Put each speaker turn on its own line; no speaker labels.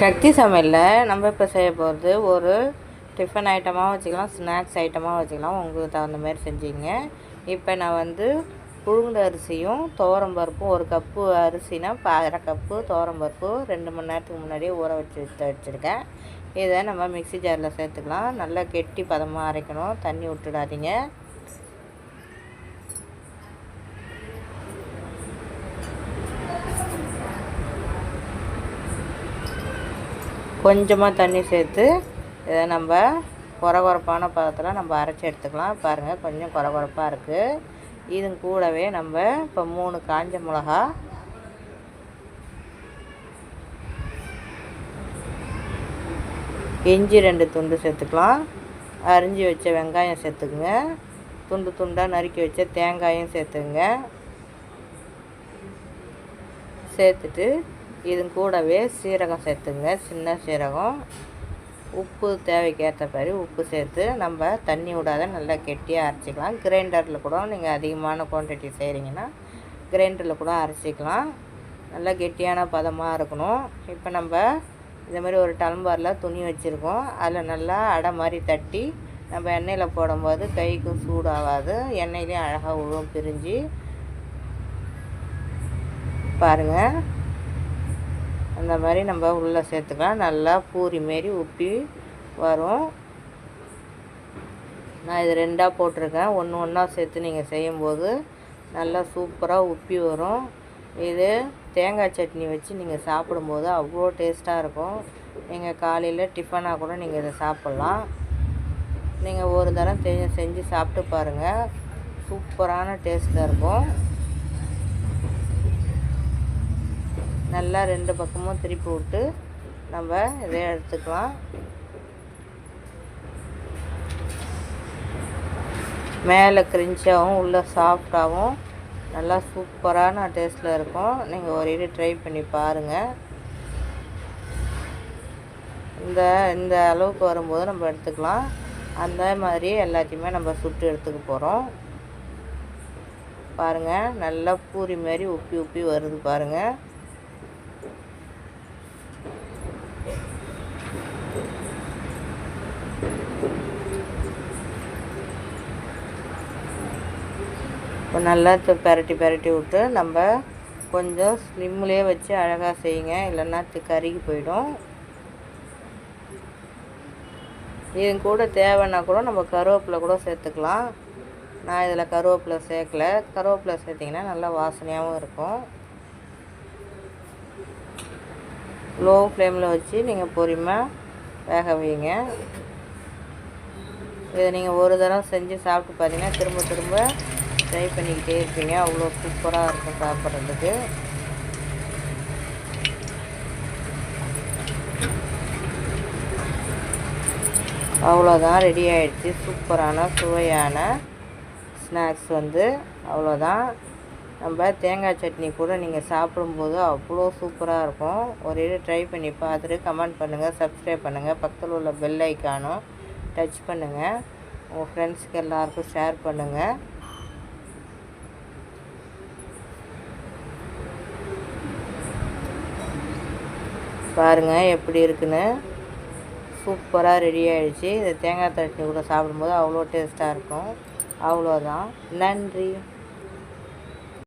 சக்தி சமையலில் நம்ம இப்போ செய்ய போகிறது ஒரு டிஃபன் ஐட்டமாகவும் வச்சுக்கலாம், ஸ்நாக்ஸ் ஐட்டமாகவும் வச்சுக்கலாம். உங்களுக்கு தகுந்த மாதிரி செஞ்சுங்க. இப்போ நான் வந்து புழுங்கல் அரிசியும் துவரம்பருப்பும், ஒரு கப்பு அரிசினா அரை கப்பு துவரம்பருப்பு 2 மணி நேரத்துக்கு முன்னாடியே ஊற வச்சுருக்கேன். இதை நம்ம மிக்ஸி ஜாரில் சேர்த்துக்கலாம். நல்லா கெட்டி பதமாக அரைக்கணும், தண்ணி விட்டுடாதீங்க. கொஞ்சமாக தண்ணி சேர்த்து இதை நம்ம கொரகொரப்பான பதத்தில் நம்ம அரைச்சி எடுத்துக்கலாம். பாருங்கள், கொஞ்சம் கொரகொரப்பாக இருக்குது. இது கூடவே நம்ம இப்போ 3 காஞ்ச மிளகா, இஞ்சி 2 துண்டு சேர்த்துக்கலாம். அரிஞ்சு வச்ச வெங்காயம் சேர்த்துக்குங்க. துண்டு துண்டாக நறுக்கி வச்ச தேங்காயும் சேர்த்துக்குங்க. சேர்த்துட்டு இது கூடவே சீரகம் சேர்த்துங்க, சின்ன சீரகம். உப்பு தேவைக்கேற்ற மாதிரி உப்பு சேர்த்து நம்ம தண்ணி விடாத நல்லா கெட்டியாக அரைச்சிக்கலாம். கிரைண்டரில் கூட நீங்கள் அதிகமான குவான்டிட்டி செய்கிறீங்கன்னா கிரைண்டரில் கூட அரைச்சிக்கலாம். நல்லா கெட்டியான பதமாக இருக்கணும். இப்போ நம்ம இந்த மாதிரி ஒரு டம்ளரில் துணி வச்சுருக்கோம். அதில் நல்லா அடை மாதிரி தட்டி நம்ம எண்ணெயில் போடும்போது கைக்கும் சூடாகாது, எண்ணெயிலையும் அழகாக உழுவும் பிரிஞ்சு. பாருங்கள், அந்த மாதிரி நம்ம உள்ளே சேர்த்துக்கலாம். நல்லா பூரி மாரி உப்பி வரும். நான் இது 2ஆக போட்டிருக்கேன். ஒன்றா சேர்த்து நீங்கள் செய்யும்போது நல்லா சூப்பராக உப்பி வரும். இது தேங்காய் சட்னி வச்சு நீங்கள் சாப்பிடும்போது அவ்வளோ டேஸ்ட்டாக இருக்கும். நீங்கள் காலையில் டிஃபனாக கூட நீங்கள் இதை சாப்பிட்லாம். நீங்கள் ஒரு தரம் செஞ்சு சாப்பிட்டு பாருங்கள், சூப்பரான டேஸ்ட்டாக இருக்கும். நல்லா 2 பக்கமும் திருப்பி விட்டு நம்ம இதை எடுத்துக்கலாம். மேலே கிரிஞ்சாகவும் உள்ளே சாஃப்டாகவும் நல்லா சூப்பரான டேஸ்ட்டில் இருக்கும். நீங்கள் ஒரு இது ட்ரை பண்ணி பாருங்கள். இந்த அளவுக்கு வரும்போது நம்ம எடுத்துக்கலாம். அந்த மாதிரி எல்லாத்தையுமே நம்ம சுட்டு எடுத்துக்க போகிறோம். பாருங்கள், நல்லா பூரி மாதிரி உப்பி வருது பாருங்கள். இப்போ நல்லா பெரட்டி விட்டு நம்ம கொஞ்சம் ஸ்லிம்லேயே வச்சு அழகாக செய்யுங்க, இல்லைன்னா கருகி போயிடும். இது கூட தேவைன்னா கூட நம்ம கருவேப்பிலை கூட சேர்த்துக்கலாம். நான் இதில் கருவேப்பிலை சேர்க்கல. கருவேப்பிலை சேர்த்திங்கன்னா நல்லா வாசனையாகவும் இருக்கும். லோ ஃப்ளேமில் வச்சு நீங்கள் பொறுமையாக வேக வைங்க. இதை நீங்கள் ஒரு தடவை செஞ்சு சாப்பிட்டு பார்த்தீங்கன்னா திரும்ப ட்ரை பண்ணிக்கிட்டே இருப்பீங்க. அவ்வளோ சூப்பராக இருக்கும் சாப்பிட்றதுக்கு. அவ்வளோதான், ரெடி ஆகிடுச்சு. சூப்பரான சுவையான ஸ்நாக்ஸ் வந்து அவ்வளோதான். நம்ம தேங்காய் சட்னி கூட நீங்கள் சாப்பிடும்போது அவ்வளோ சூப்பராக இருக்கும். ஒரு இது ட்ரை பண்ணி பார்த்துட்டு கமெண்ட் பண்ணுங்கள், சப்ஸ்கிரைப் பண்ணுங்கள், பக்கத்தில் உள்ள பெல் ஐக்கானும் டச் பண்ணுங்கள். உங்கள் ஃப்ரெண்ட்ஸுக்கு எல்லாருக்கும் ஷேர் பண்ணுங்கள். பாருங்கள் எப்படி இருக்குன்னு. சூப்பராக ரெடி ஆகிடுச்சு. இந்த தேங்காய் சட்னி கூட சாப்பிடும்போது அவ்வளோ டேஸ்ட்டாக இருக்கும். அவ்வளோதான். நன்றி.